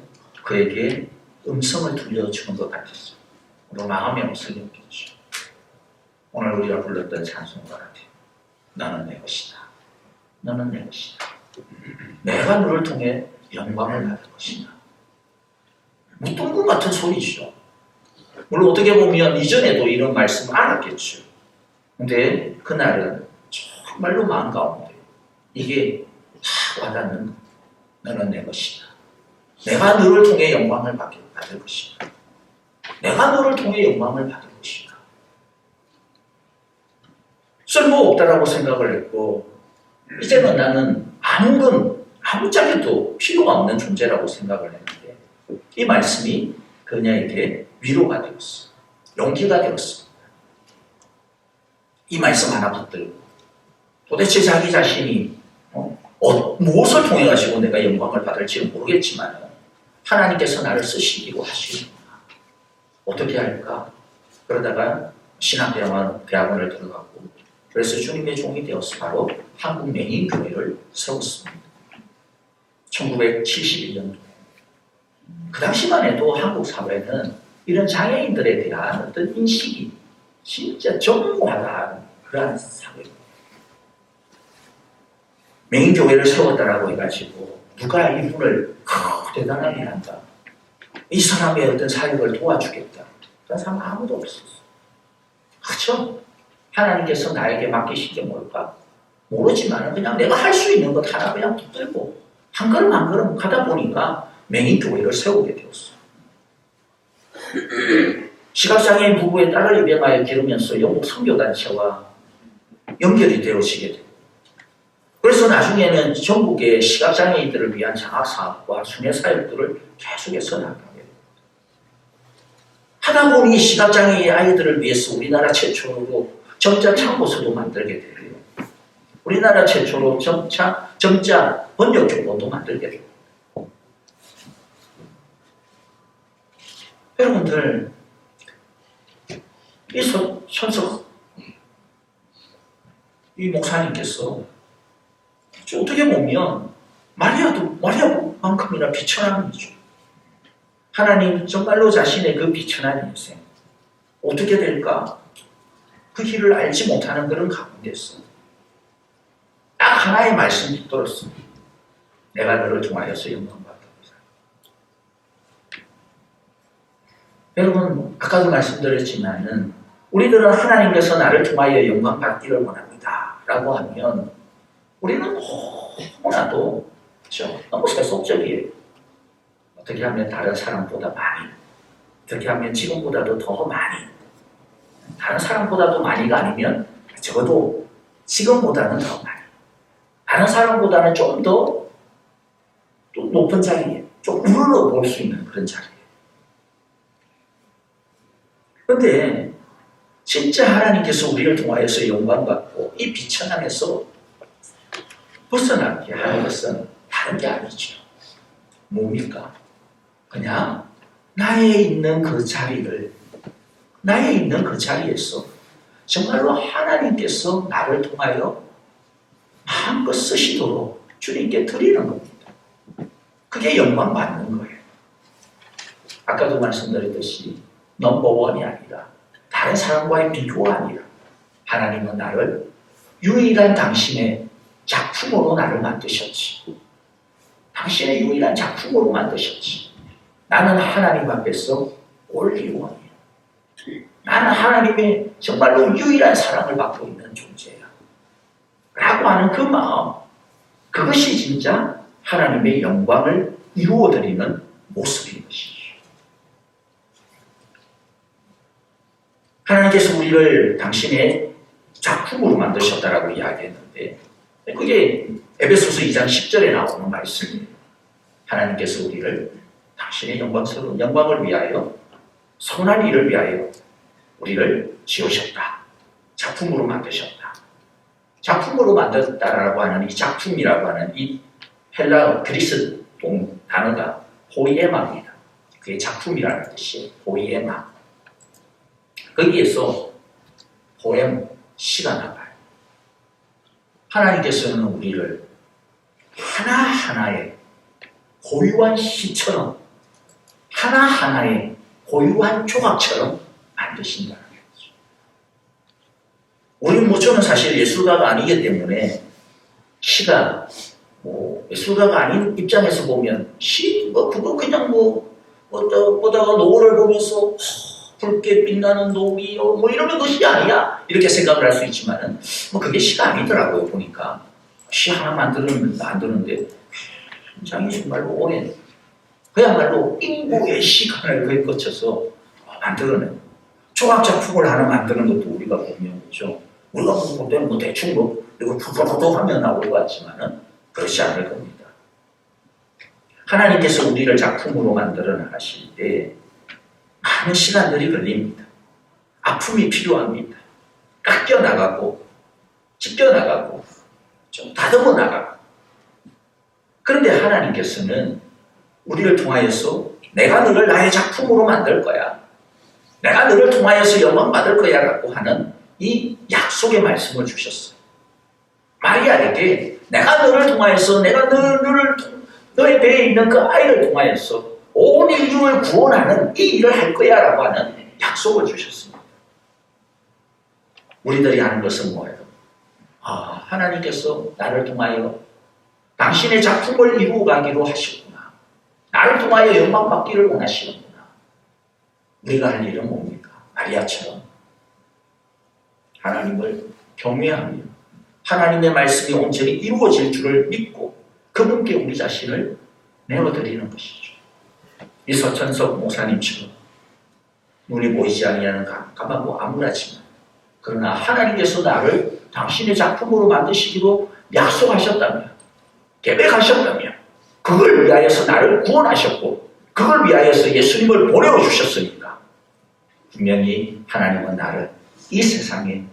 그에게 음성을 들려주는 것 같았어요. 오늘 마음의 음성이 느꼈죠. 오늘 우리가 불렀던 찬송과 같아요. 너는 내 것이다. 너는 내 것이다. 내가 너를 통해 영광을 받을 것이다. 무덤금 같은 소리죠. 물론 어떻게 보면 이전에도 이런 말씀을 알았겠죠. 근데 그날은 정말로 마음 가운데 이게 다 와닿는 거예요. 너는 내 것이다. 내가 너를 통해 영광을 받을 것이다. 내가 너를 통해 영광을 받을 것이다. 쓸모없다라고 생각을 했고 이제는 나는 아무짝에도 필요가 없는 존재라고 생각을 했는데 이 말씀이 그녀에게 위로가 되었어. 용기가 되었습니다. 이 말씀 하나 붙들고 도대체 자기 자신이 무엇을 통해 가지고 내가 영광을 받을지는 모르겠지만 하나님께서 나를 쓰시기로 하시는구나. 어떻게 할까? 그러다가 신학대학원을 들어가고 그래서 주님의 종이 되어서 바로 한국 맹인교회를 세웠습니다. 1971년도에. 그 당시만 해도 한국 사회는 이런 장애인들에 대한 어떤 인식이 진짜 전무하다는 그러한 사회입니다. 맹인교회를 세웠다라고 해가지고 누가 이분을 대단하게 한다. 이 사람의 어떤 사역을 도와주겠다. 그런 사람 아무도 없었어. 그렇죠? 하나님께서 나에게 맡기신 게 뭘까? 모르지만 그냥 내가 할 수 있는 것 하나 그냥 붙들고 한 걸음 한 걸음 가다 보니까 맹인교회를 세우게 되었어. 시각장애인 부부의 딸을 입양하여 기르면서 영국 선교단체와 연결이 되어지게 돼요. 그래서 나중에는 전국의 시각장애인들을 위한 장학사업과 순회사역들을 계속해서 나가게 돼요. 하다 보니 시각장애인 아이들을 위해서 우리나라 최초로 점자 참고서도 만들게 돼요. 우리나라 최초로 점자 번역 교본도 만들게 돼요. 여러분들, 이 손석 이 목사님께서 어떻게 보면 마리아만큼이나 비천한 분이죠. 하나님 정말로 자신의 그 비천한 인생 어떻게 될까? 그 길을 알지 못하는 그런 가운데서 딱 하나의 말씀이 붙들었습니다. 내가 너를 통하여서 영광받다. 여러분, 아까도 말씀드렸지만은 우리들은 하나님께서 나를 통하여 영광받기를 원합니다 라고 하면 우리는 너무나도 그렇죠? 너무 세속적이에요. 어떻게 하면 다른 사람보다 많이, 어떻게 하면 지금보다도 더 많이, 다른 사람보다도 많이가 아니면 적어도 지금보다는 더 많이, 다른 사람보다는 좀 더 높은 자리에 좀 우러러 볼 수 있는 그런 자리에. 그런데 진짜 하나님께서 우리를 통하여서 영광받고 이 비천함에서 벗어나게 하는 것은 다른 게 아니죠. 뭡니까? 그냥 나의 있는 그 자리에서 정말로 하나님께서 나를 통하여 마음껏 쓰시도록 주님께 드리는 겁니다. 그게 영광 받는 거예요. 아까도 말씀드렸듯이 넘버원이 아니라 다른 사람과의 비교가 아니라 하나님은 나를 유일한 당신의 작품으로 나를 만드셨지. 당신의 유일한 작품으로 만드셨지. 나는 하나님 앞에서 올리원이야. 나는 하나님의 정말로 유일한 사랑을 받고 있는 존재야. 라고 하는 그 마음, 그것이 진짜 하나님의 영광을 이루어드리는 모습인 것이죠. 하나님께서 우리를 당신의 작품으로 만드셨다라고 이야기했는데 그게 에베소서 2장 10절에 나오는 말씀이에요. 하나님께서 우리를 당신의 영광스러운 영광을 위하여 선한 일을 위하여 우리를 지으셨다. 작품으로 만드셨다. 작품으로 만들었다라고 하는 이 작품이라고 하는 이 헬라어 그리스 단어가 포이에마입니다. 그게 작품이라는 뜻이에요. 포이에마. 거기에서 포엠, 시가 나가요. 하나님께서는 우리를 하나하나의 고유한 시처럼 하나하나의 고유한 조각처럼 만드신다는 거죠. 우리 모처는 사실 예술가가 아니기 때문에 시가 예술가가 아닌 입장에서 보면 그거 그냥 보다가 노을을 보면서 붉게 빛나는 녹이 뭐 이러면 그것이 아니야 이렇게 생각을 할 수 있지만은 뭐 그게 시가 아니더라고요. 보니까 시 하나 만드는데 굉장히 정말로 오랜 그야말로 인고의 시간을 거쳐서 만들어내요. 조각 작품을 하나 만드는 것도 우리가 보면 그렇죠. 우리가 뭐 대충 이거 푸푸푸푸 하면 나올 것 같지만은 그렇지 않을 겁니다. 하나님께서 우리를 작품으로 만들어 나가실 때 많은 시간들이 걸립니다. 아픔이 필요합니다. 깎여 나가고 찢겨 나가고 좀 다듬어 나가고. 그런데 하나님께서는 우리를 통하여서 내가 너를 나의 작품으로 만들 거야. 내가 너를 통하여서 영광 받을 거야 라고 하는 이 약속의 말씀을 주셨어요. 마리아에게 내가 너를 통하여서 내가 너의 배에 있는 그 아이를 통하여서 온 인류를 구원하는 이 일을 할 거야 라고 하는 약속을 주셨습니다. 우리들이 하는 것은 뭐예요? 하나님께서 나를 통하여 당신의 작품을 이루어가기로 하시구나. 나를 통하여 영광 받기를 원하시는구나. 우리가 할 일은 뭡니까? 마리아처럼 하나님을 경외하며 하나님의 말씀이 온전히 이루어질 줄을 믿고 그분께 우리 자신을 내어드리는 것이죠. 이 서천석 목사님처럼 눈이 보이지 아니하는 깜깜하고 암울하지만 그러나 하나님께서 나를 당신의 작품으로 만드시기로 약속하셨다면 계획하셨다면 그걸 위하여서 나를 구원하셨고 그걸 위하여서 예수님을 보내주셨으니까 분명히 하나님은 나를 이 세상에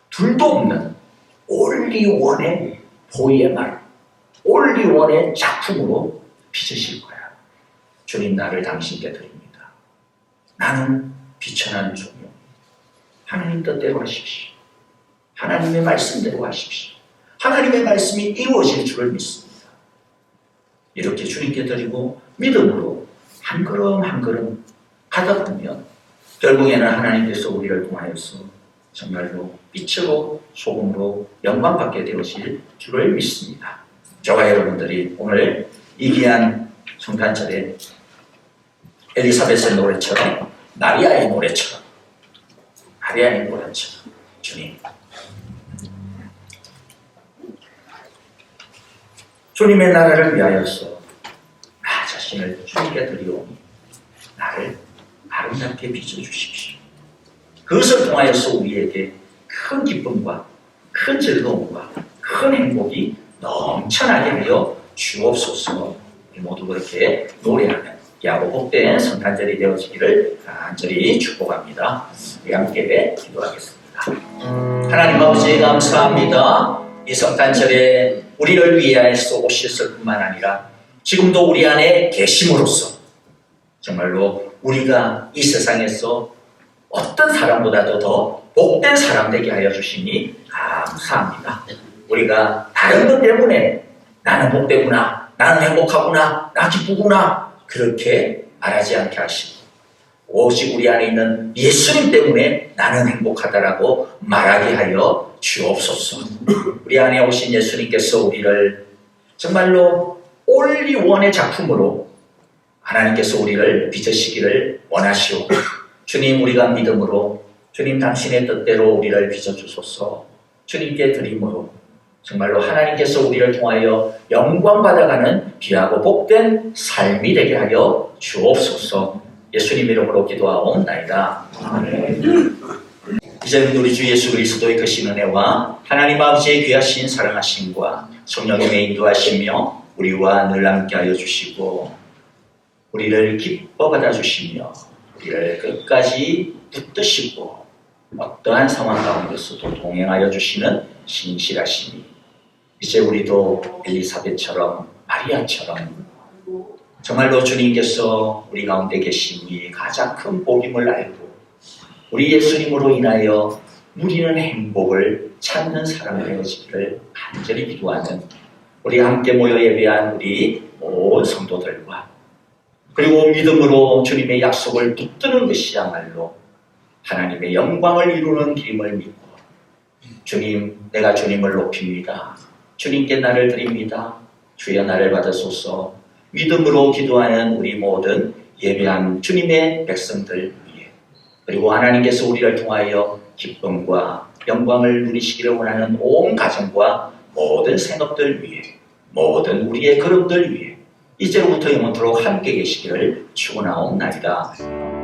둘도 없는 올리원의 보이의 말 올리원의 작품으로 빚으실 거야. 주님 나를 당신께 드립니다. 나는 비천한 종이요. 하나님 뜻대로 하십시오. 하나님의 말씀대로 하십시오. 하나님의 말씀이 이루어질 줄을 믿습니다. 이렇게 주님께 드리고 믿음으로 한 걸음 한 걸음 가다 보면 결국에는 하나님께서 우리를 통하여서 정말로 빛으로 소금으로 영광받게 되어질 줄을 믿습니다. 저와 여러분들이 오늘 이 귀한 성탄절에 엘리사벳의 노래처럼 마리아의 노래처럼 주님 주님의 나라를 위하여서 나 자신을 주님께 드리오니 나를 아름답게 빚어주십시오. 그것을 통하여서 우리에게 큰 기쁨과 큰 즐거움과 큰 행복이 넘쳐나게 하여 주옵소서. 모두 그렇게 노래하는 귀하고 복된 성탄절이 되어지기를 간절히 축복합니다. 우리 함께 기도하겠습니다. 하나님 아버지 감사합니다. 이 성탄절에 우리를 위하여서 오셨을 뿐만 아니라 지금도 우리 안에 계심으로써 정말로 우리가 이 세상에서 어떤 사람보다도 더 복된 사람 되게 하여 주시니 감사합니다. 우리가 다른 것 때문에 나는 복되구나, 나는 행복하구나, 나 기쁘구나 그렇게 말하지 않게 하시고 오직 우리 안에 있는 예수님 때문에 나는 행복하다라고 말하게 하여 주옵소서. 우리 안에 오신 예수님께서 우리를 정말로 올리원의 작품으로 하나님께서 우리를 빚으시기를 원하시오. 주님 우리가 믿음으로 주님 당신의 뜻대로 우리를 빚어주소서. 주님께 드림으로 정말로 하나님께서 우리를 통하여 영광 받아가는 귀하고 복된 삶이 되게 하여 주옵소서. 예수님 이름으로 기도하옵나이다. 아멘. 이제는 우리 주 예수 그리스도의 크신 은혜와 하나님 아버지의 귀하신 사랑하심과 성령님의 인도하시며 우리와 늘 함께하여 주시고 우리를 기뻐 받아주시며 우리를 끝까지 붙드시고 어떠한 상황 가운데서도 동행하여 주시는 신실하심이 이제 우리도 엘리사벳처럼 마리아처럼 정말로 주님께서 우리 가운데 계시니 가장 큰 복임을 알고 우리 예수님으로 인하여 누리는 행복을 찾는 사람 되어지기를 간절히 기도하는 우리 함께 모여 예배한 우리 온 성도들과 그리고 믿음으로 주님의 약속을 붙드는 것이야말로 하나님의 영광을 이루는 길임을 믿고 주님 내가 주님을 높입니다. 주님께 나를 드립니다. 주여 나를 받으소서. 믿음으로 기도하는 우리 모든 예배한 주님의 백성들 위해 그리고 하나님께서 우리를 통하여 기쁨과 영광을 누리시기를 원하는 온 가정과 모든 생업들 위해, 모든 우리의 그룹들 위해 이제로부터 영원토록 함께 계시기를 축원하옵나이다.